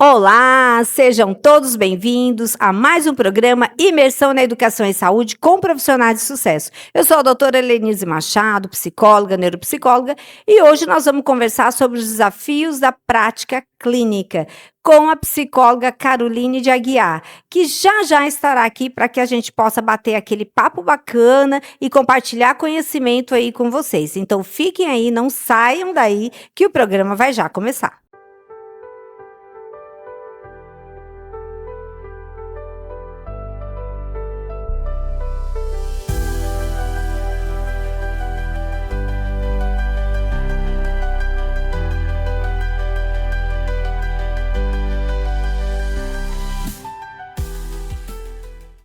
Olá, sejam todos bem-vindos a mais um programa Imersão na Educação e Saúde com profissionais de sucesso. Eu sou a doutora Helenise Machado, psicóloga, neuropsicóloga, e hoje nós vamos conversar sobre os desafios da prática clínica com a psicóloga Caroline de Aguiar, que já estará aqui para que a gente possa bater aquele papo bacana e compartilhar conhecimento aí com vocês. Então fiquem aí, não saiam daí que o programa vai já começar.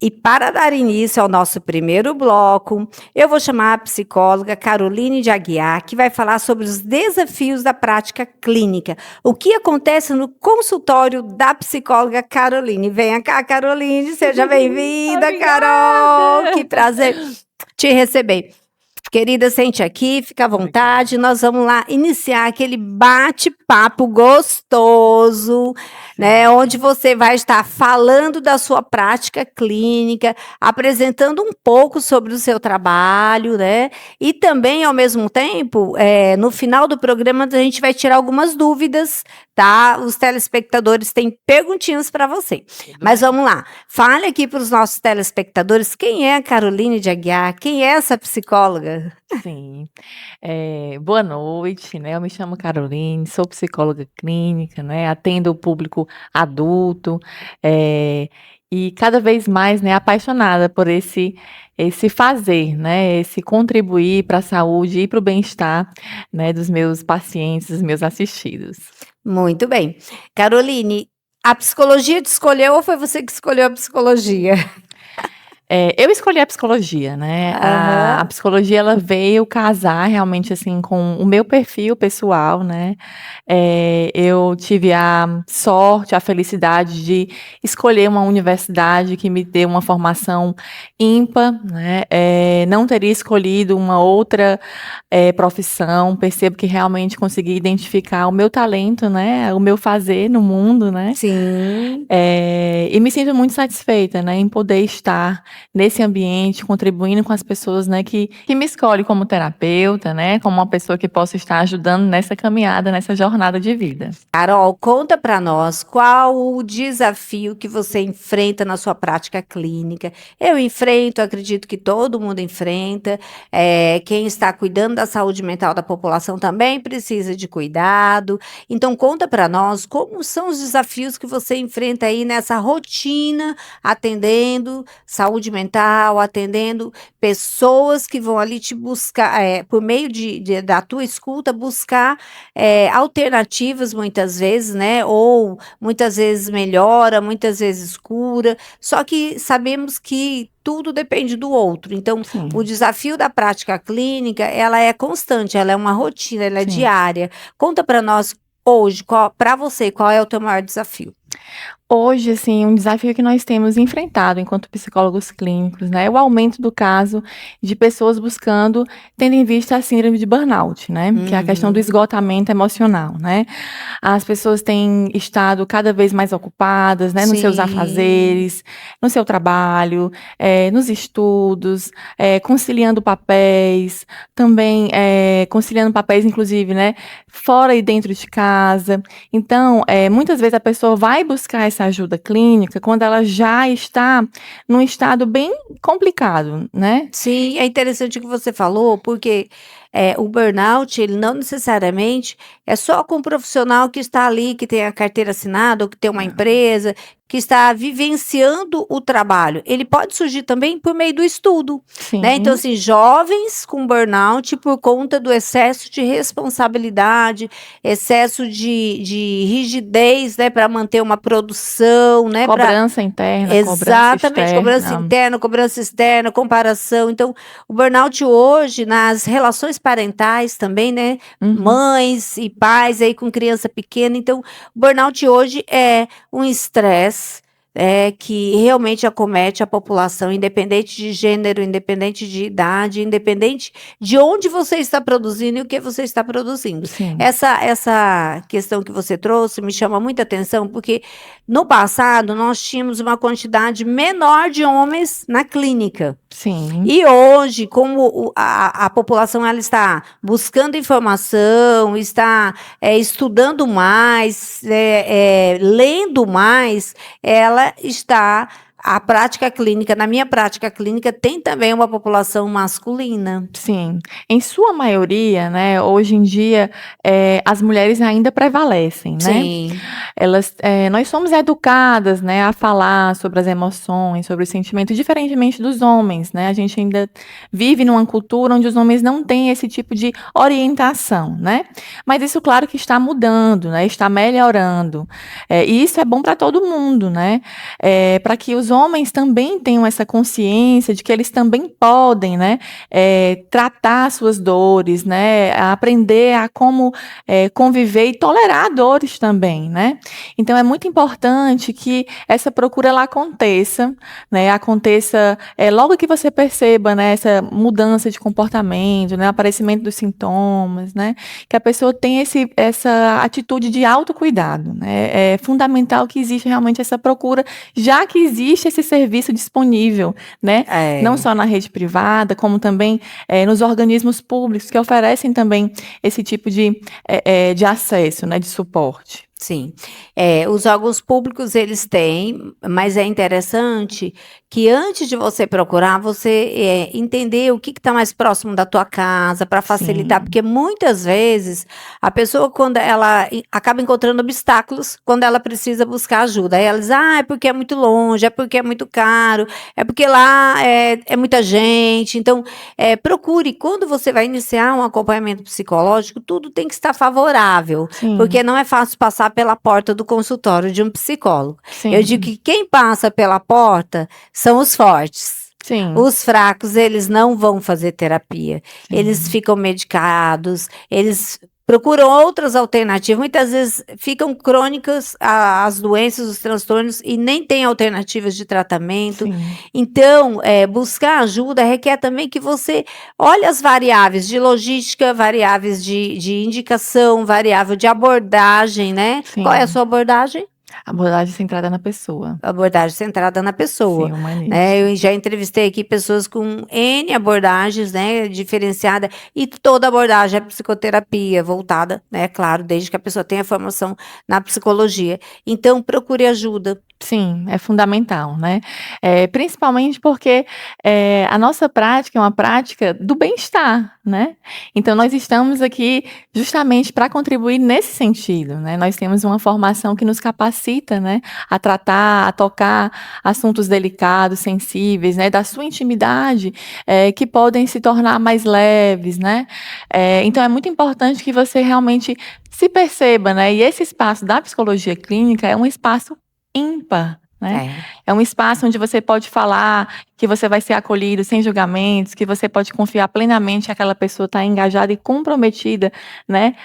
E para dar início ao nosso primeiro bloco, eu vou chamar a psicóloga Caroline de Aguiar, que vai falar sobre os desafios da prática clínica. O que acontece no consultório da psicóloga Caroline. Venha cá, Caroline, seja bem-vinda, Carol. Que prazer te receber. Querida, sente aqui, fica à vontade. Nós vamos lá iniciar aquele bate-papo gostoso, né? Onde você vai estar falando da sua prática clínica, apresentando um pouco sobre o seu trabalho, né? E também, ao mesmo tempo, no final do programa, a gente vai tirar algumas dúvidas, tá? Os telespectadores têm perguntinhas para você. Mas vamos lá. Fale aqui para os nossos telespectadores quem é a Caroline de Aguiar, quem é essa psicóloga? Sim. Boa noite, né, eu me chamo Caroline, sou psicóloga clínica, né, atendo o público adulto, e cada vez mais, né, apaixonada por esse fazer, né, esse contribuir para a saúde e para o bem-estar, né, dos meus pacientes, dos meus assistidos. Muito bem. Caroline, a psicologia te escolheu ou foi você que escolheu a psicologia? Eu escolhi a psicologia, né, a Aham. psicologia ela veio casar realmente, assim, com o meu perfil pessoal, né, eu tive a sorte, a felicidade de escolher uma universidade que me deu uma formação ímpar, né, não teria escolhido uma outra, profissão, percebo que realmente consegui identificar o meu talento, né, o meu fazer no mundo, né, Sim. e me sinto muito satisfeita, né, em poder estar nesse ambiente, contribuindo com as pessoas, né, que me escolhem como terapeuta, né, como uma pessoa que possa estar ajudando nessa caminhada, nessa jornada de vida. Carol, conta para nós qual o desafio que você enfrenta na sua prática clínica. Eu enfrento, acredito que todo mundo enfrenta. Quem está cuidando da saúde mental da população também precisa de cuidado. Então, conta para nós como são os desafios que você enfrenta aí nessa rotina, atendendo saúde mental, atendendo pessoas que vão ali te buscar, por meio da tua escuta, buscar alternativas muitas vezes, né, ou muitas vezes melhora, muitas vezes cura, só que sabemos que tudo depende do outro. Então, o Sim, desafio da prática clínica, ela é constante, ela é uma rotina, ela é sim. diária. Conta para nós hoje, para você, qual é o teu maior desafio? Hoje, assim, um desafio que nós temos enfrentado enquanto psicólogos clínicos, né, é o aumento do caso de pessoas buscando, tendo em vista a síndrome de burnout, né, que é a questão do Uhum. esgotamento emocional, né. As pessoas têm estado cada vez mais ocupadas, né, nos seus Sim. afazeres, no seu trabalho, nos estudos, conciliando papéis, também, conciliando papéis inclusive, né, fora e dentro de casa. Então, muitas vezes a pessoa vai buscar essa ajuda clínica quando ela já está num estado bem complicado, né. Sim, é interessante o que você falou, porque, o burnout, ele não necessariamente é só com o profissional que está ali, que tem a carteira assinada ou que tem uma empresa, que está vivenciando o trabalho. Ele pode surgir também por meio do estudo, né. Então, Sim, assim, jovens com burnout por conta do excesso de responsabilidade, excesso de rigidez, né, para manter uma produção, né, para cobrança interna, cobrança exatamente, cobrança externa. interna, cobrança externa, comparação. Então, o burnout hoje, nas relações parentais também, né? Uhum. Mães e pais aí com criança pequena. Então, o burnout hoje é um estresse que realmente acomete a população, independente de gênero, independente de idade, independente de onde você está produzindo e o que você está produzindo. Sim, Essa questão que você trouxe me chama muita atenção, porque no passado nós tínhamos uma quantidade menor de homens na clínica. sim, E hoje, como a população ela está buscando informação, está estudando mais, lendo mais, ela está. A prática clínica, na minha prática clínica, tem também uma população masculina. sim. Em sua maioria, né, hoje em dia, as mulheres ainda prevalecem, né? Sim, Nós somos educadas, né, a falar sobre as emoções, sobre os sentimentos, diferentemente dos homens, né? A gente ainda vive numa cultura onde os homens não têm esse tipo de orientação, né? Mas isso, claro que está mudando, né? Está melhorando. E isso é bom para todo mundo, né? Para que os homens também tenham essa consciência de que eles também podem, né, tratar suas dores, né, aprender a como conviver e tolerar dores também, né? Então é muito importante que essa procura ela aconteça, né? Aconteça logo que você perceba, né, essa mudança de comportamento, né, aparecimento dos sintomas, né? Que a pessoa tenha essa atitude de autocuidado, né? É fundamental que exista realmente essa procura, já que existe esse serviço disponível, né? Não só na rede privada, como também nos organismos públicos que oferecem também esse tipo de acesso, né, de suporte. sim. Os órgãos públicos eles têm, mas é interessante que antes de você procurar, você entender o que está mais próximo da tua casa para facilitar, Sim, porque muitas vezes a pessoa quando ela acaba encontrando obstáculos quando ela precisa buscar ajuda. Aí ela diz, é porque é muito longe, é porque é muito caro, é porque lá é muita gente. Então, procure, quando você vai iniciar um acompanhamento psicológico, tudo tem que estar favorável. Porque sim, não é fácil passar pela porta do consultório de um psicólogo. Eu digo sim, que quem passa pela porta são os fortes. sim, Os fracos, eles não vão fazer terapia. Eles sim, ficam medicados, eles procuram outras alternativas. Muitas vezes ficam crônicas as doenças, os transtornos e nem tem alternativas de tratamento. sim, Então, buscar ajuda requer também que você olhe as variáveis de logística, variáveis de indicação, variável de abordagem, né? Qual é a sim. sua abordagem? Abordagem centrada na pessoa. Abordagem centrada na pessoa, Sim, né? humanista. Eu já entrevistei aqui pessoas com N abordagens, né, diferenciada, e toda abordagem é psicoterapia, voltada, né, claro, desde que a pessoa tenha formação na psicologia. Então, procure ajuda. Sim, é fundamental, né? Principalmente porque a nossa prática é uma prática do bem-estar, né? Então, nós estamos aqui justamente para contribuir nesse sentido, né? Nós temos uma formação que nos capacita, né, a tratar, a tocar assuntos delicados, sensíveis, né, da sua intimidade, que podem se tornar mais leves, né? Então, é muito importante que você realmente se perceba, né? E esse espaço da psicologia clínica é um espaço ímpar, né? É. É um espaço onde você pode falar, que você vai ser acolhido sem julgamentos, que você pode confiar plenamente que aquela pessoa está engajada e comprometida, né,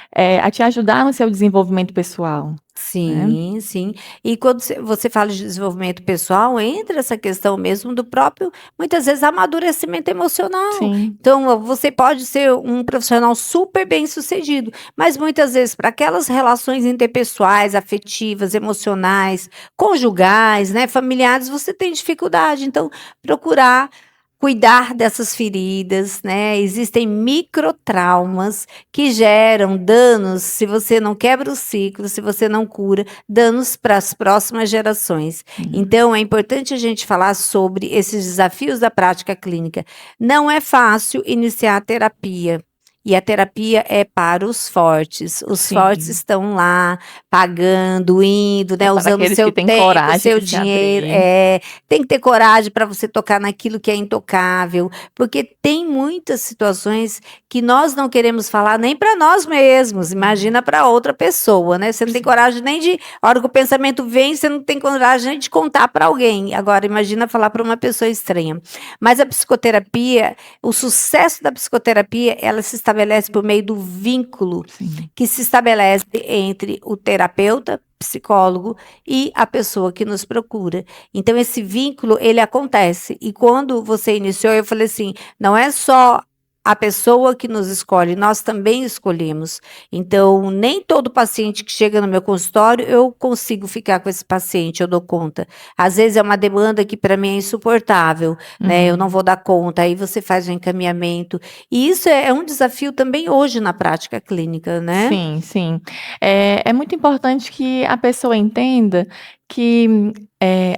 a te ajudar no seu desenvolvimento pessoal, né? Sim, sim. E quando você fala de desenvolvimento pessoal, entra essa questão mesmo do próprio, muitas vezes, amadurecimento emocional. Sim, Então, você pode ser um profissional super bem-sucedido, mas muitas vezes, para aquelas relações interpessoais, afetivas, emocionais, conjugais, né, familiares, você tem dificuldade. Então, procurar cuidar dessas feridas, né? Existem microtraumas que geram danos, se você não quebra o ciclo, se você não cura, danos para as próximas gerações. sim, Então, é importante a gente falar sobre esses desafios da prática clínica. Não é fácil iniciar a terapia. E a terapia é para os fortes. Os fortes sim. estão lá pagando, indo, É né, para usando o aqueles seu que têm tempo, o coragem seu de se dinheiro. abrir. Tem que ter coragem para você tocar naquilo que é intocável, porque tem muitas situações que nós não queremos falar nem para nós mesmos, imagina para outra pessoa, né? Você não tem Sim, coragem nem de, a hora que o pensamento vem, você não tem coragem nem de contar para alguém. Agora, imagina falar para uma pessoa estranha. Mas a psicoterapia, o sucesso da psicoterapia, ela se estabelece por meio do vínculo Sim. que se estabelece entre o terapeuta, psicólogo e a pessoa que nos procura. Então, esse vínculo, ele acontece. E quando você iniciou, eu falei assim, não é só a pessoa que nos escolhe, nós também escolhemos. Então, nem todo paciente que chega no meu consultório, eu consigo ficar com esse paciente, eu dou conta. Às vezes é uma demanda que para mim é insuportável, né? Eu não vou dar conta, aí você faz o encaminhamento. E isso é um desafio também hoje na prática clínica, né? Sim, sim. É muito importante que a pessoa entenda que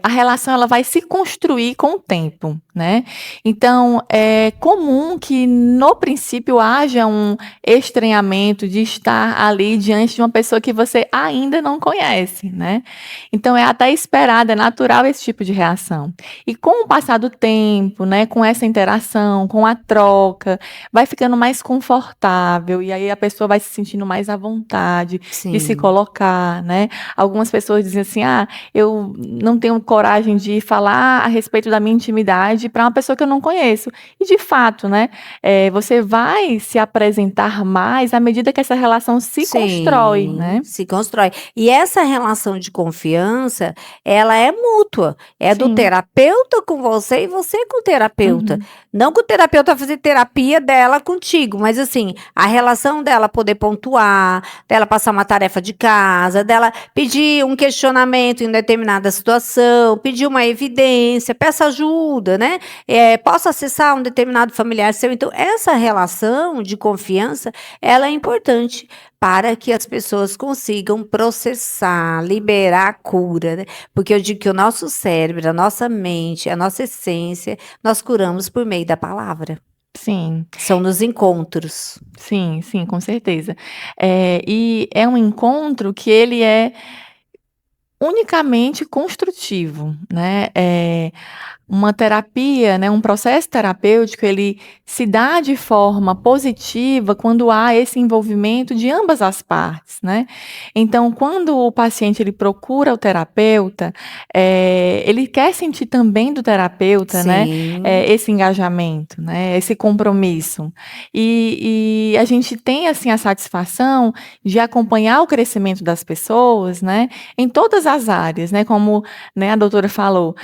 a relação ela vai se construir com o tempo, né? Então, é comum que no princípio haja um estranhamento de estar ali diante de uma pessoa que você ainda não conhece, né? Então, é até esperado, é natural esse tipo de reação. E com o passar do tempo, né, com essa interação, com a troca, vai ficando mais confortável e aí a pessoa vai se sentindo mais à vontade de se Sim. colocar, né? Algumas pessoas dizem assim, eu não tenho coragem de falar a respeito da minha intimidade para uma pessoa que eu não conheço. E de fato, né, você vai se apresentar mais à medida que essa relação se constrói, né? Se constrói. E essa relação de confiança, ela é mútua. É do Sim. terapeuta com você e você com o terapeuta. Uhum. Não que o terapeuta fazer terapia dela contigo, mas assim, a relação dela poder pontuar, dela passar uma tarefa de casa, dela pedir um questionamento em determinada situação, pedir uma evidência, peça ajuda, né? Posso acessar um determinado familiar seu. Então, essa relação de confiança, ela é importante para que as pessoas consigam processar, liberar a cura, né? Porque eu digo que o nosso cérebro, a nossa mente, a nossa essência, nós curamos por meio da palavra. Sim. São nos encontros. Sim, sim, com certeza. E é um encontro que ele é unicamente construtivo, né? Uma terapia, né, um processo terapêutico, ele se dá de forma positiva quando há esse envolvimento de ambas as partes, né? Então, quando o paciente ele procura o terapeuta, ele quer sentir também do terapeuta, né, Sim. esse engajamento, né, esse compromisso. E a gente tem, assim, a satisfação de acompanhar o crescimento das pessoas, né, em todas as áreas, né, como, né, a doutora falou,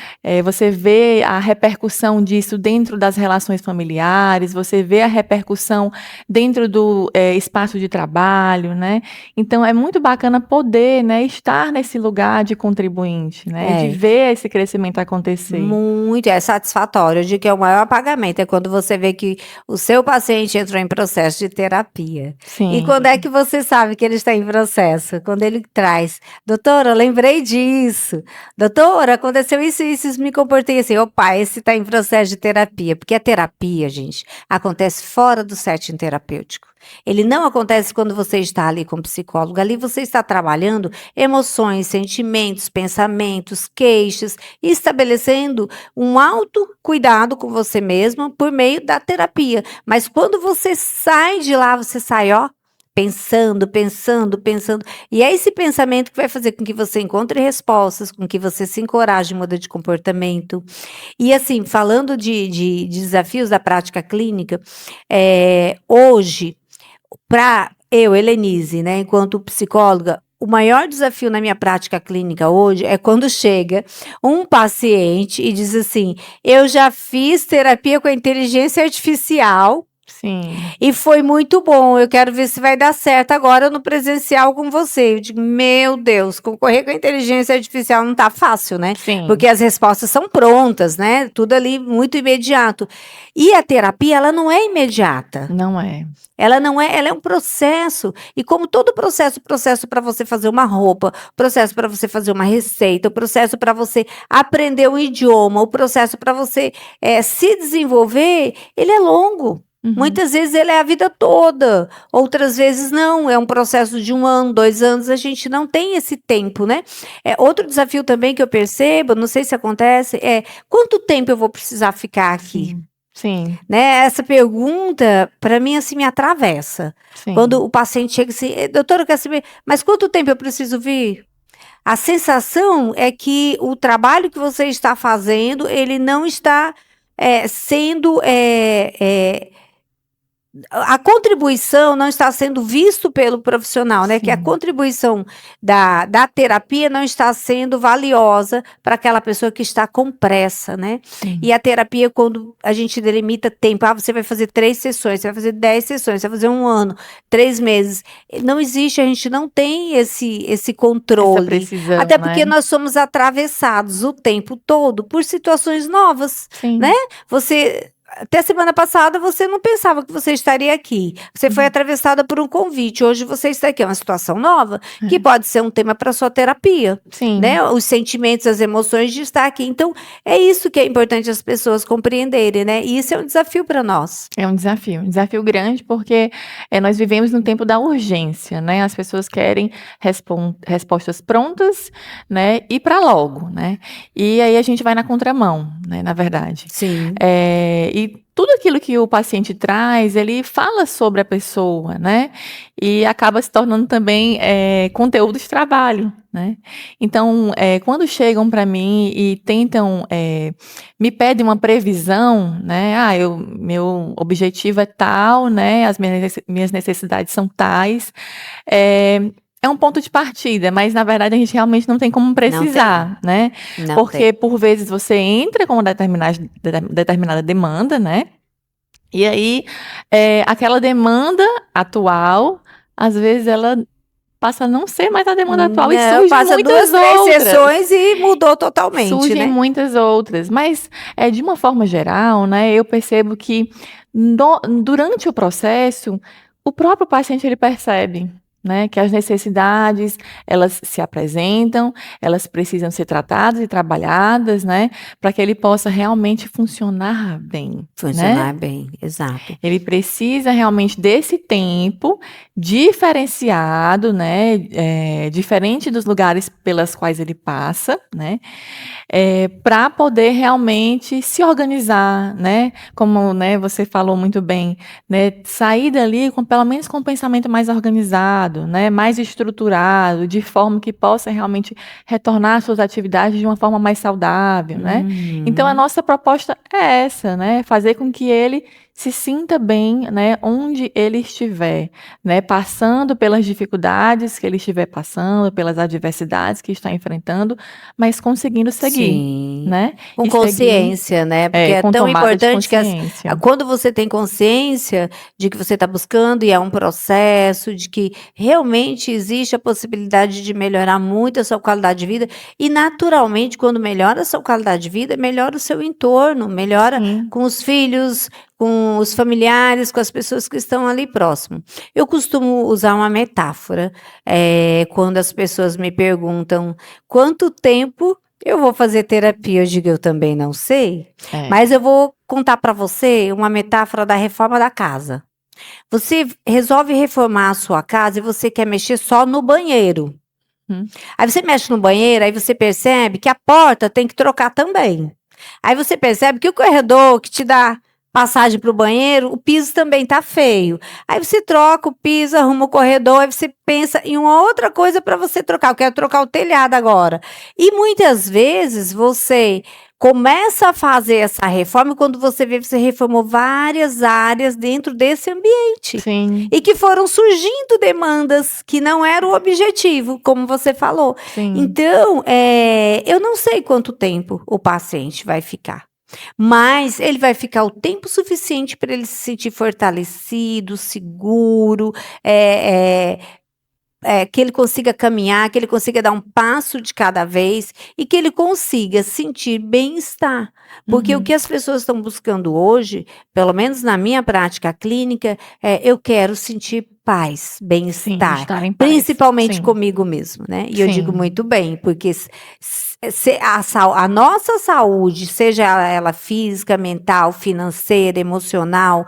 você vê a repercussão disso dentro das relações familiares, você vê a repercussão dentro do espaço de trabalho, né? Então, é muito bacana poder, né, estar nesse lugar de contribuinte, né? De ver esse crescimento acontecer. Muito, é satisfatório. Eu digo que é o maior pagamento, é quando você vê que o seu paciente entrou em processo de terapia. Sim. E quando é que você sabe que ele está em processo? Quando ele traz, doutora, eu lembrei disso. Doutora, aconteceu isso, me comportei assim. Opa, esse está em processo de terapia. Porque a terapia, gente, acontece fora do setting terapêutico. Ele não acontece quando você está ali com o psicólogo. Ali você está trabalhando emoções, sentimentos, pensamentos, queixas, e estabelecendo um autocuidado com você mesma por meio da terapia. Mas quando você sai de lá, você sai, pensando. E é esse pensamento que vai fazer com que você encontre respostas, com que você se encoraje, muda de comportamento. E assim, falando de desafios da prática clínica, hoje, para eu, Helenise, né, enquanto psicóloga, o maior desafio na minha prática clínica hoje é quando chega um paciente e diz assim: eu já fiz terapia com a inteligência artificial. Sim. E foi muito bom. Eu quero ver se vai dar certo agora no presencial com você. Eu digo, meu Deus, concorrer com a inteligência artificial não tá fácil, né? Sim. Porque as respostas são prontas, né? Tudo ali muito imediato. E a terapia, ela não é imediata. Não é. Ela não é, ela é um processo. E como todo processo para você fazer uma roupa, processo para você fazer uma receita, o processo para você aprender um idioma, o processo para você se desenvolver, ele é longo. Uhum. Muitas vezes ele é a vida toda, outras vezes não, é um processo de 1 ano, 2 anos, a gente não tem esse tempo, né? Outro desafio também que eu percebo, não sei se acontece, quanto tempo eu vou precisar ficar aqui? Sim. Né? Essa pergunta, para mim, assim, me atravessa. Sim. Quando o paciente chega assim, doutora, eu quero saber, mas quanto tempo eu preciso vir? A sensação é que o trabalho que você está fazendo, ele não está sendo a contribuição não está sendo visto pelo profissional, né? Que a Sim. contribuição da terapia não está sendo valiosa para aquela pessoa que está com pressa, né? Sim. E a terapia, quando a gente delimita tempo, você vai fazer 3 sessões, você vai fazer 10 sessões, você vai fazer 1 ano, 3 meses. Não existe, a gente não tem esse Essa controle. precisão, Até porque né? nós somos atravessados o tempo todo por situações novas, Sim. né? Até semana passada você não pensava que você estaria aqui. Você foi atravessada por um convite. Hoje você está aqui. É uma situação nova que pode ser um tema para sua terapia, Sim. né? Os sentimentos, as emoções de estar aqui. Então, é isso que é importante as pessoas compreenderem, né? E isso é um desafio para nós. É um desafio grande, porque nós vivemos no tempo da urgência, né? As pessoas querem respostas prontas, né? E para logo, né? E aí a gente vai na contramão, né? Na verdade. Sim. E tudo aquilo que o paciente traz, ele fala sobre a pessoa, né? E acaba se tornando também conteúdo de trabalho, né? Então, quando chegam para mim e tentam, me pedem uma previsão, né? Meu objetivo é tal, né? As minhas necessidades são tais. É um ponto de partida, mas na verdade a gente realmente não tem como precisar, né? Não Porque tem. por vezes você entra com uma determinada demanda, né? E aí, aquela demanda atual, às vezes ela passa a não ser mais a demanda atual e Não, surgem passa 2, muitas 3 outras. sessões e mudou totalmente, Surgem né? muitas outras, mas de uma forma geral, né, eu percebo que durante o processo, o próprio paciente ele percebe, né, que as necessidades elas se apresentam, elas precisam ser tratadas e trabalhadas, né, para que ele possa realmente funcionar bem, né? Funcionar bem, exato. Ele precisa realmente desse tempo diferenciado, né, diferente dos lugares pelas quais ele passa, né, para poder realmente se organizar, né, como, né, você falou muito bem, né, sair dali pelo menos com um pensamento mais organizado, né, mais estruturado, de forma que possa realmente retornar às suas atividades de uma forma mais saudável, né. Então a nossa proposta é essa, né, fazer com que ele se sinta bem, né, onde ele estiver, né, passando pelas dificuldades que ele estiver passando, pelas adversidades que está enfrentando, mas conseguindo seguir, Sim. né? Com E seguir, consciência, né? Porque é com tão tomada de importante que consciência. quando você tem consciência de que você está buscando e é um processo, de que realmente existe a possibilidade de melhorar muito a sua qualidade de vida, e naturalmente, quando melhora a sua qualidade de vida, melhora o seu entorno, melhora Sim, com os filhos, com os familiares, com as pessoas que estão ali próximo. Eu costumo usar uma metáfora, quando as pessoas me perguntam quanto tempo eu vou fazer terapia. Eu digo, eu também não sei, é. mas eu vou contar para você uma metáfora da reforma da casa. Você resolve reformar a sua casa e você quer mexer só no banheiro. Hum, Aí você mexe no banheiro, aí você percebe que a porta tem que trocar também. Aí você percebe que o corredor que te dá passagem para o banheiro, o piso também tá feio. Aí você troca o piso, arruma o corredor, aí você pensa em uma outra coisa para você trocar. Eu quero trocar o telhado agora. E muitas vezes você começa a fazer essa reforma e quando você vê, você reformou várias áreas dentro desse ambiente. sim, E que foram surgindo demandas que não era o objetivo, como você falou. sim, Então, eu não sei quanto tempo o paciente vai ficar, mas ele vai ficar o tempo suficiente para ele se sentir fortalecido, seguro, que ele consiga caminhar, que ele consiga dar um passo de cada vez e que ele consiga sentir bem-estar. Porque o uhum. que as pessoas estão buscando hoje, pelo menos na minha prática clínica, eu quero sentir paz, Sim, bem-estar, estar em paz. principalmente Sim, comigo mesmo, né? E eu digo sim, muito bem, porque a nossa saúde, seja ela física, mental, financeira, emocional,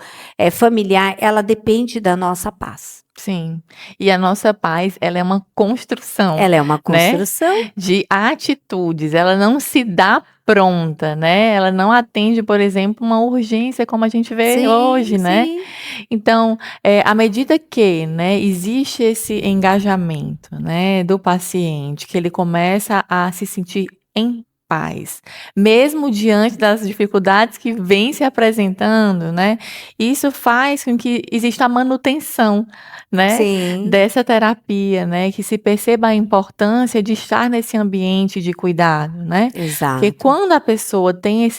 familiar, ela depende da nossa paz. sim. E a nossa paz, ela é uma construção, Ela é uma né, construção. de atitudes, ela não se dá pronta, né, ela não atende, por exemplo, uma urgência como a gente vê Sim, hoje, né. sim. Então, à medida que, né, existe esse engajamento, né, do paciente, que ele começa a se sentir em paz, mesmo diante das dificuldades que vêm se apresentando, né? Isso faz com que exista a manutenção, né, Sim, dessa terapia, né, que se perceba a importância de estar nesse ambiente de cuidado, né? Porque exato. quando a pessoa tem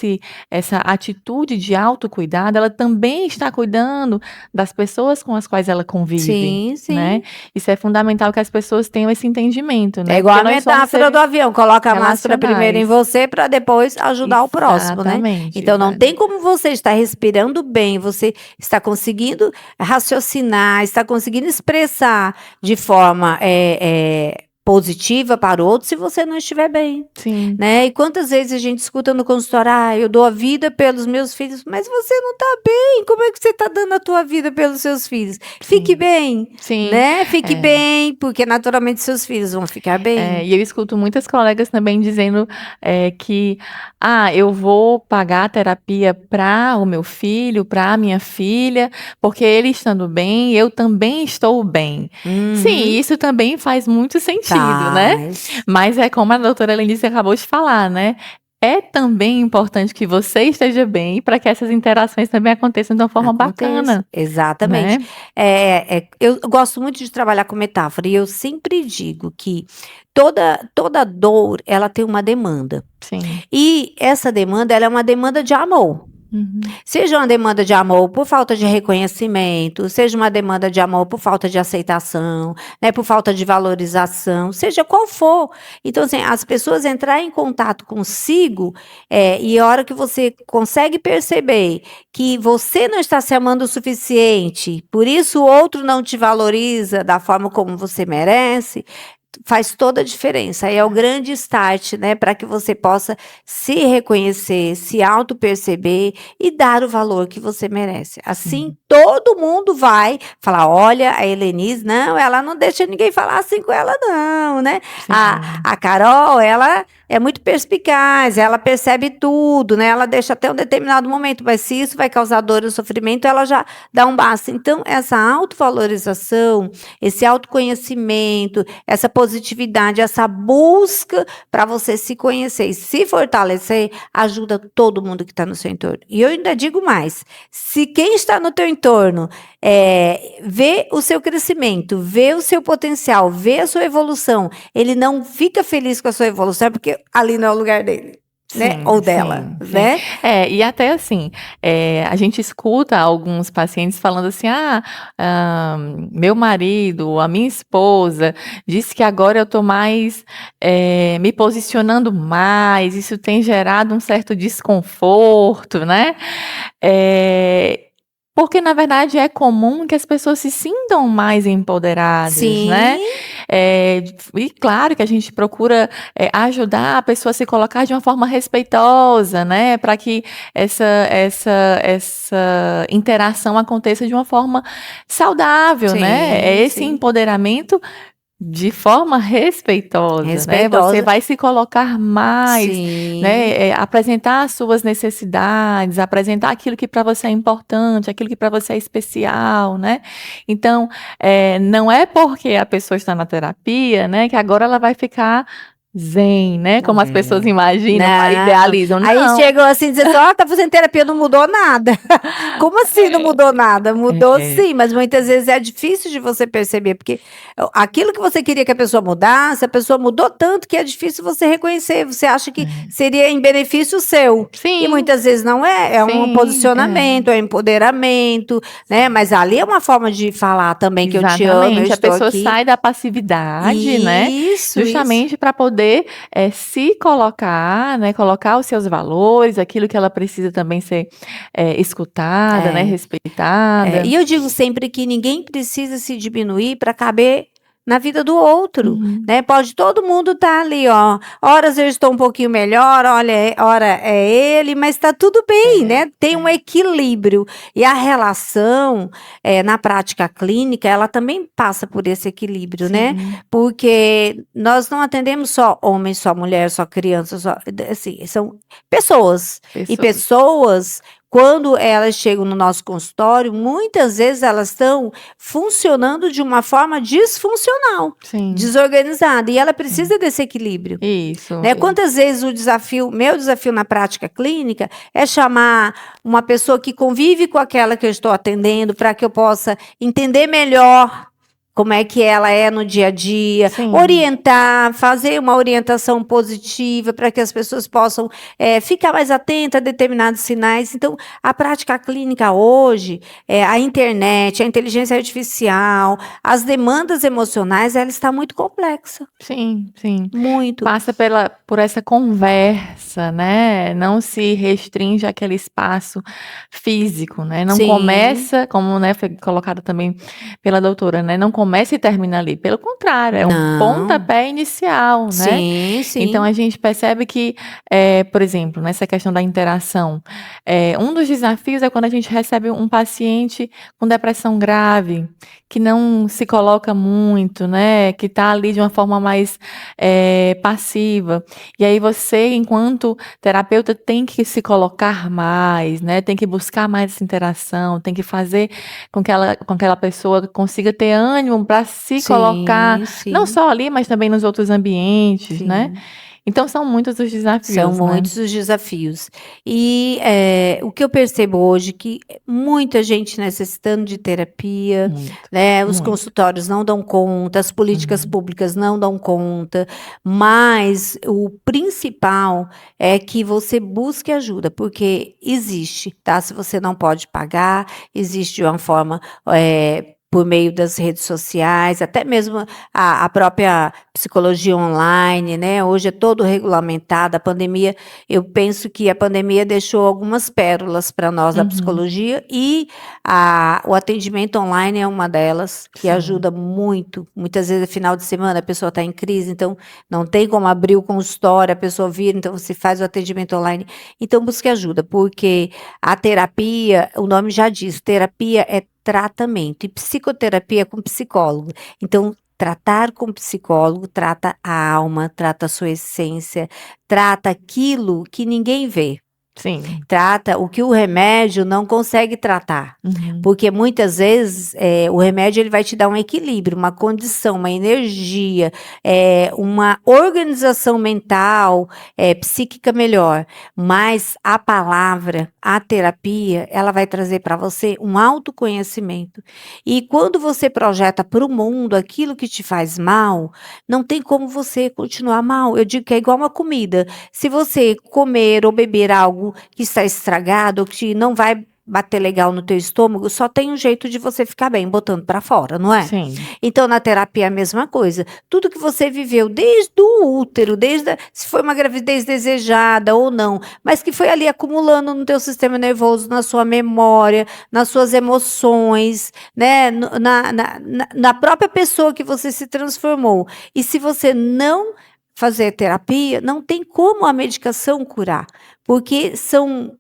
essa atitude de autocuidado, ela também está cuidando das pessoas com as quais ela convive, Sim, né? sim. Isso é fundamental que as pessoas tenham esse entendimento, É né? igual Porque a nós somos metáfora do seres avião, coloca a máscara primeiro em relacionais. você para depois ajudar o próximo, né? Exatamente, Então não exato. tem como você estar respirando bem, você está conseguindo raciocinar, está conseguindo expressar de forma positiva para o outro se você não estiver bem, Sim, né? E quantas vezes a gente escuta no consultório, eu dou a vida pelos meus filhos, mas você não está bem, como é que você está dando a tua vida pelos seus filhos? Fique sim, bem, sim. né? Fique É. bem, porque naturalmente seus filhos vão ficar bem. E eu escuto muitas colegas também dizendo que eu vou pagar a terapia para o meu filho, para a minha filha, porque ele estando bem, eu também estou bem. Sim, Uhum. isso também faz muito sentido, né? Faz. Mas é como a doutora Lenice acabou de falar, né? É também importante que você esteja bem para que essas interações também aconteçam de uma forma Acontece, bacana, exatamente. né? Eu gosto muito de trabalhar com metáfora e eu sempre digo que toda dor, ela tem uma demanda. Sim. E essa demanda, ela é uma demanda de amor. Uhum. Seja uma demanda de amor por falta de reconhecimento, seja uma demanda de amor por falta de aceitação, né, por falta de valorização, seja qual for. Então, assim, as pessoas entrarem em contato consigo, e a hora que você consegue perceber que você não está se amando o suficiente, por isso o outro não te valoriza da forma como você merece, faz toda a diferença. Aí é o grande start, né, para que você possa se reconhecer, se auto-perceber e dar o valor que você merece. Assim, Sim, todo mundo vai falar: olha, a Helenise, não, ela não deixa ninguém falar assim com ela, não, né? sim. A Carol, ela é muito perspicaz, ela percebe tudo, né? Ela deixa até um determinado momento, mas se isso vai causar dor ou sofrimento, ela já dá um basta. Então, essa autovalorização, esse autoconhecimento, essa positividade, essa busca para você se conhecer e se fortalecer, ajuda todo mundo que está no seu entorno. E eu ainda digo mais: se quem está no teu entorno vê o seu crescimento, vê o seu potencial, vê a sua evolução, ele não fica feliz com a sua evolução, é porque ali não é o lugar dele, né? Sim, Ou dela, sim, sim. né? E até assim, a gente escuta alguns pacientes falando assim: meu marido, a minha esposa disse que agora eu tô mais, me posicionando mais, isso tem gerado um certo desconforto, né? Porque na verdade é comum que as pessoas se sintam mais empoderadas, né? Sim, E claro que a gente procura ajudar a pessoa a se colocar de uma forma respeitosa, né? Para que essa interação aconteça de uma forma saudável, né? É sim, esse sim. empoderamento de forma respeitosa, né? Você Respeitosa. vai se colocar mais, Sim. né? Apresentar as suas necessidades, apresentar aquilo que para você é importante, aquilo que para você é especial, né? Então, não é porque a pessoa está na terapia, né, que agora ela vai ficar zen, né? Como as pessoas É. imaginam, Não. idealizam. Aí Não. chegam assim, dizendo assim: "Ó, tá fazendo terapia, não mudou nada". Como assim não mudou nada? Mudou É, sim, mas muitas vezes é difícil de você perceber, porque aquilo que você queria que a pessoa mudasse, a pessoa mudou tanto que é difícil você reconhecer. Você acha que é. seria em benefício seu. E Sim, muitas vezes não é, é um sim, posicionamento, é um empoderamento, né? Mas ali é uma forma de falar também que eu te amo, eu exatamente. A estou pessoa aqui. sai da passividade, né? Isso. Justamente para poder se colocar, né? Colocar os seus valores, aquilo que ela precisa também ser escutada, né? É. Respeitada. E eu digo sempre que ninguém precisa se diminuir para caber na vida do outro, Uhum. né? Pode todo mundo estar ali, ó. Horas eu estou um pouquinho melhor, olha, hora é ele, mas está tudo bem, É, né? Tem um é. equilíbrio. E a relação, na prática clínica, ela também passa por esse equilíbrio, né? Sim, Porque nós não atendemos só homem, só mulher, só criança, só, assim, são pessoas. E pessoas. pessoas quando elas chegam no nosso consultório, muitas vezes elas estão funcionando de uma forma disfuncional, Sim, desorganizada, e ela sim. precisa desse equilíbrio. Isso. Né? Quantas vezes meu desafio na prática clínica é chamar uma pessoa que convive com aquela que eu estou atendendo para que eu possa entender melhor como é que ela é no dia a dia, Sim. orientar, fazer uma orientação positiva para que as pessoas possam ficar mais atentas a determinados sinais. Então, a prática clínica hoje, a internet, a inteligência artificial, as demandas emocionais, ela está muito complexa. Sim, sim. Muito. Passa por essa conversa, né? Não se restringe àquele espaço físico, né? Não Sim. começa, como, né, foi colocado também pela doutora, né? Não começa e termina ali. Pelo contrário, é um Não. pontapé inicial, né? Sim, sim. Então a gente percebe que, por exemplo, nessa questão da interação, um dos desafios é quando a gente recebe um paciente com depressão grave, que não se coloca muito, né? Que está ali de uma forma mais passiva. E aí você, enquanto terapeuta, tem que se colocar mais, né? Tem que buscar mais essa interação, tem que fazer com que aquela pessoa consiga ter ânimo para se colocar, não sim, só ali, mas também nos outros ambientes, né? sim. Então são muitos os São desafios, né? muitos os desafios. E o que eu percebo hoje que muita gente necessitando de terapia, Muito, né? Os muito. consultórios não dão conta, as políticas Uhum. públicas não dão conta, mas o principal é que você busque ajuda, porque existe, tá? Se você não pode pagar, existe de uma forma por meio das redes sociais, até mesmo a própria psicologia online, né? Hoje é todo regulamentado. A pandemia, eu penso que a pandemia deixou algumas pérolas para nós da Uhum. psicologia e o atendimento online é uma delas, que Sim. ajuda muito. Muitas vezes, final de semana, a pessoa está em crise, então não tem como abrir o consultório, a pessoa vir, então você faz o atendimento online. Então, busque ajuda, porque a terapia, o nome já diz, terapia é tratamento, e psicoterapia é com psicólogo. Então, tratar com psicólogo trata a alma, trata a sua essência, trata aquilo que ninguém vê. Sim. Trata o que o remédio não consegue tratar. Uhum. Porque muitas vezes o remédio ele vai te dar um equilíbrio, uma condição, uma energia, uma organização mental, psíquica melhor. Mas a palavra, a terapia, ela vai trazer para você um autoconhecimento. E quando você projeta para o mundo aquilo que te faz mal, não tem como você continuar mal. Eu digo que é igual uma comida. Se você comer ou beber algo que está estragado, ou que não vai bater legal no teu estômago, só tem um jeito de você ficar bem, botando para fora, não é? Sim. Então, na terapia é a mesma coisa. Tudo que você viveu desde o útero, se foi uma gravidez desejada ou não, mas que foi ali acumulando no teu sistema nervoso, na sua memória, nas suas emoções, né? Na própria pessoa que você se transformou. E se você não fazer terapia, não tem como a medicação curar, porque são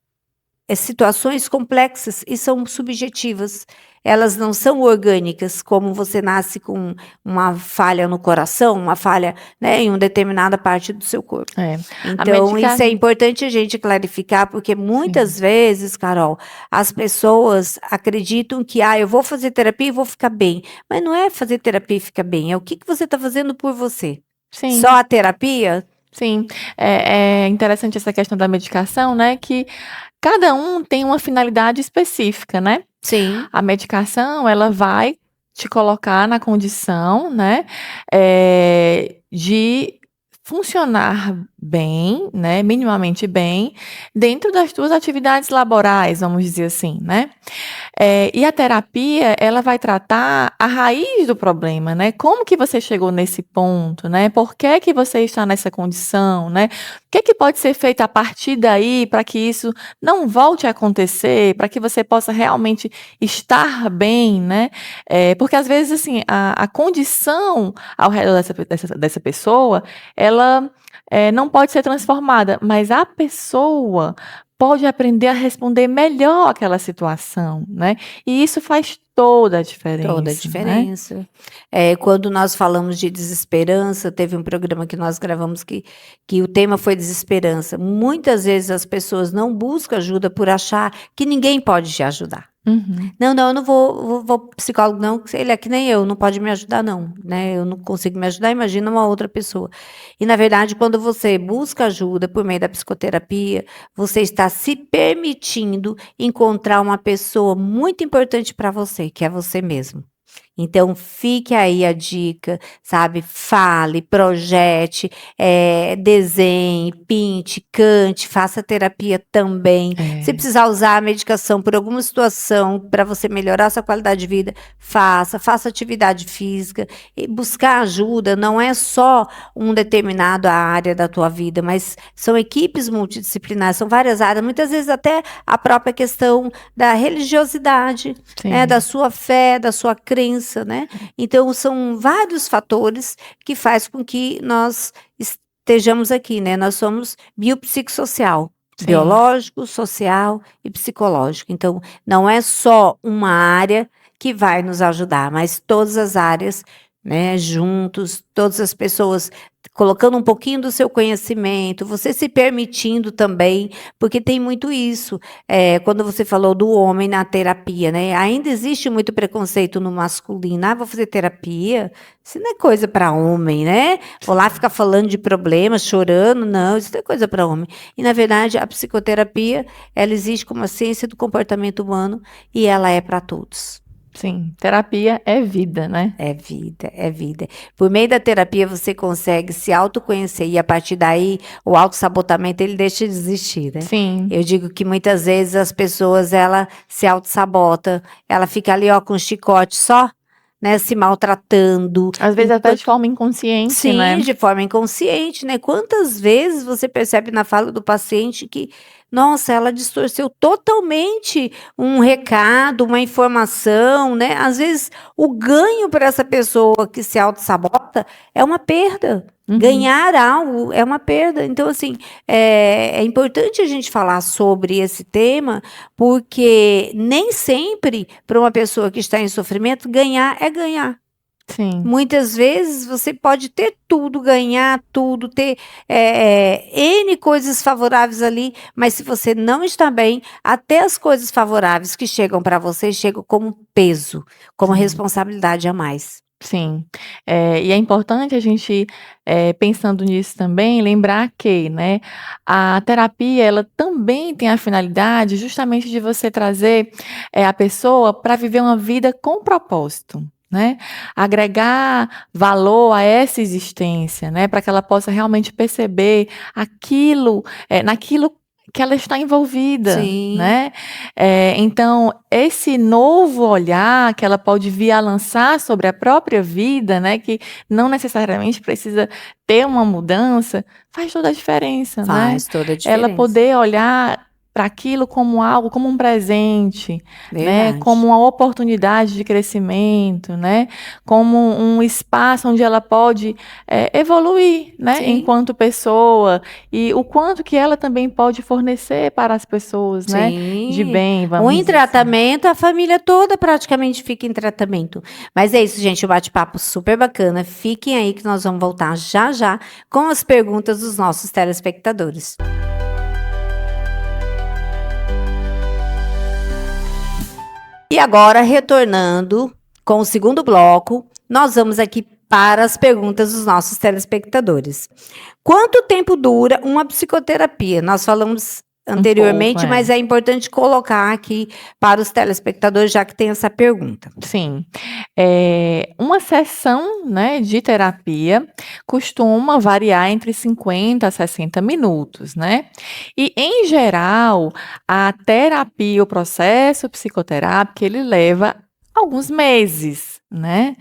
situações complexas e são subjetivas. Elas não são orgânicas, como você nasce com uma falha no coração, uma falha, né, em uma determinada parte do seu corpo. Então, isso é importante a gente clarificar, porque muitas vezes, Carol, as pessoas acreditam que, eu vou fazer terapia e vou ficar bem. Mas não é fazer terapia e ficar bem, é o que você está fazendo por você. Sim. Só a terapia? Sim, é interessante essa questão da medicação, né, que cada um tem uma finalidade específica, né? Sim. A medicação, ela vai te colocar na condição, né, de funcionar bem, né, minimamente bem, dentro das tuas atividades laborais, vamos dizer assim, né? E a terapia, ela vai tratar a raiz do problema, né? Como que você chegou nesse ponto, né? Por que que você está nessa condição, né? O que pode ser feito a partir daí para que isso não volte a acontecer, para que você possa realmente estar bem, né? Porque às vezes, assim, a condição ao redor dessa pessoa, ela não pode ser transformada, mas a pessoa pode aprender a responder melhor àquela situação, né? E isso faz toda a Toda a diferença, né? diferença. Quando nós falamos de desesperança, teve um programa que nós gravamos que o tema foi desesperança. Muitas vezes as pessoas não buscam ajuda por achar que ninguém pode te ajudar. Uhum. Não, eu não vou pro psicólogo não, que ele é que nem eu, não pode me ajudar não, né, eu não consigo me ajudar, imagina uma outra pessoa. E na verdade, quando você busca ajuda por meio da psicoterapia, você está se permitindo encontrar uma pessoa muito importante para você, que é você mesmo. Então fique aí a dica, sabe, fale, projete, desenhe, pinte, cante, faça terapia também. Se precisar usar a medicação por alguma situação para você melhorar sua qualidade de vida, faça atividade física. E buscar ajuda não é só um determinado área da tua vida, mas são equipes multidisciplinares, são várias áreas, muitas vezes até a própria questão da religiosidade, né, da sua fé, da sua crença, né? Então são vários fatores que faz com que nós estejamos aqui, né? Nós somos biopsicossocial, biológico, social e psicológico. Então não é só uma área que vai nos ajudar, mas todas as áreas, né, juntos, todas as pessoas colocando um pouquinho do seu conhecimento, você se permitindo também, porque tem muito isso. Quando você falou do homem na terapia, né? Ainda existe muito preconceito no masculino. Ah, vou fazer terapia? Isso não é coisa para homem, né? Vou lá ficar falando de problemas, chorando. Não, isso não é coisa para homem. E, na verdade, a psicoterapia, ela existe como a ciência do comportamento humano e ela é para todos. Sim, terapia é vida, né? É vida, é vida. Por meio da terapia você consegue se autoconhecer e a partir daí o autossabotamento ele deixa de existir, né? Sim. Eu digo que muitas vezes as pessoas ela se autossabota, ela fica ali ó com chicote só, né, se maltratando. Às vezes até de forma inconsciente, Sim, né? de forma inconsciente, né? Quantas vezes você percebe na fala do paciente que, nossa, ela distorceu totalmente um recado, uma informação, né? Às vezes o ganho para essa pessoa que se auto-sabota é uma perda. Ganhar algo é uma perda. Então, assim, é importante a gente falar sobre esse tema, porque nem sempre, para uma pessoa que está em sofrimento, ganhar é ganhar. Sim. Muitas vezes você pode ter tudo, ganhar tudo, ter N coisas favoráveis ali, mas se você não está bem, até as coisas favoráveis que chegam para você chegam como peso, como responsabilidade a mais. Sim. E é importante a gente, pensando nisso também, lembrar que, né, a terapia ela também tem a finalidade justamente de você trazer, a pessoa para viver uma vida com propósito, né. Agregar valor a essa existência, né, para que ela possa realmente perceber aquilo, naquilo que ela está envolvida, Sim. né. Então esse novo olhar que ela pode vir a lançar sobre a própria vida, né, que não necessariamente precisa ter uma mudança, faz toda a diferença, né. Faz toda a Ela diferença. poder olhar para aquilo como algo, como um presente, né, Verdade. como uma oportunidade de crescimento, né, como um espaço onde ela pode, evoluir, né, Sim. enquanto pessoa, e o quanto que ela também pode fornecer para as pessoas, né, de Sim. bem, Ou vamos em dizer assim. tratamento, a família toda praticamente fica em tratamento. Mas é isso, gente, o bate-papo super bacana. Fiquem aí que nós vamos voltar já já com as perguntas dos nossos telespectadores. E agora, retornando com o segundo bloco, nós vamos aqui para as perguntas dos nossos telespectadores. Quanto tempo dura uma psicoterapia? Nós falamos anteriormente, pouco, mas é importante colocar aqui para os telespectadores, já que tem essa pergunta. Sim. Uma sessão, né, de terapia costuma variar entre 50 a 60 minutos, né. E, em geral, a terapia, o processo psicoterápico, ele leva alguns meses, né.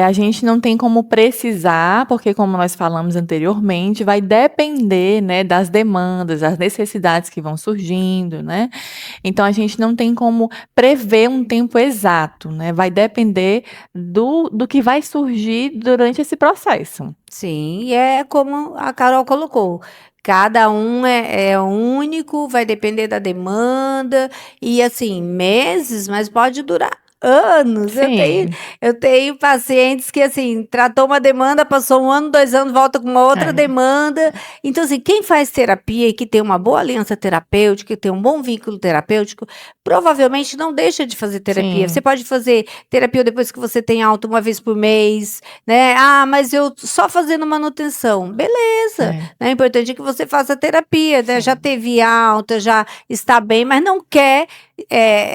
A gente não tem como precisar, porque como nós falamos anteriormente, vai depender, né, das demandas, das necessidades que vão surgindo, né. Então a gente não tem como prever um tempo exato, né, vai depender do que vai surgir durante esse processo. Sim, e é como a Carol colocou. Cada um é único, vai depender da demanda, e assim, meses, mas pode durar anos. Sim. Eu tenho pacientes que, assim, tratou uma demanda, passou 1 ano, 2 anos, volta com uma outra É. demanda. Então, assim, quem faz terapia e que tem uma boa aliança terapêutica, que tem um bom vínculo terapêutico, provavelmente não deixa de fazer terapia. Você Sim. pode fazer terapia depois que você tem alta 1 vez por mês, né? Ah, mas eu só fazendo manutenção. Beleza, É. né? O importante é que você faça terapia, né? Já Sim. teve alta, já está bem, mas não quer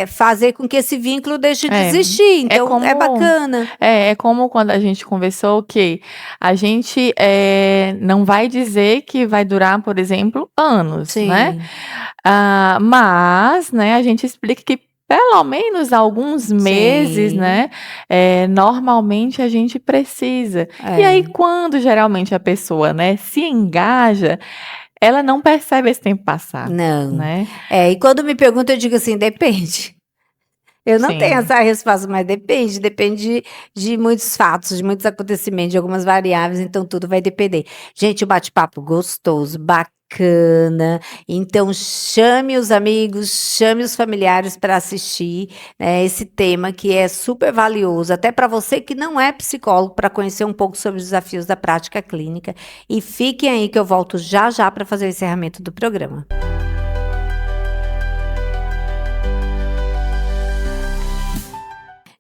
fazer com que esse vínculo deixe de É. existir. É Então, é como bacana. é como quando a gente conversou que a gente, não vai dizer que vai durar, por exemplo, anos, né. Sim, Mas, né, a gente explica que pelo menos alguns meses, sim, né, normalmente a gente precisa. E aí é. quando geralmente a pessoa, né, se engaja, ela não percebe esse tempo passar, Não. né. E quando me perguntam, eu digo assim: "Depende". Eu não tenho Sim. essa resposta, mas depende de muitos fatos, de muitos acontecimentos, de algumas variáveis, então tudo vai depender. Gente, o bate-papo gostoso, bacana, então chame os amigos, chame os familiares para assistir, né, esse tema que é super valioso, até para você que não é psicólogo, para conhecer um pouco sobre os desafios da prática clínica. E fiquem aí que eu volto já já para fazer o encerramento do programa.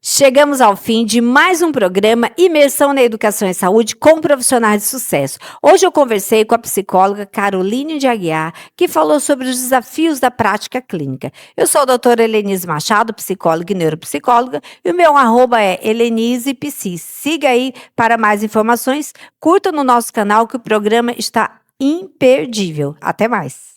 Chegamos ao fim de mais um programa Imersão na Educação e Saúde com profissionais de sucesso. Hoje eu conversei com a psicóloga Caroline de Aguiar, que falou sobre os desafios da prática clínica. Eu sou a doutora Helenise Machado, psicóloga e neuropsicóloga, e o meu @ é HelenesePsi. Siga aí para mais informações, curta no nosso canal que o programa está imperdível. Até mais!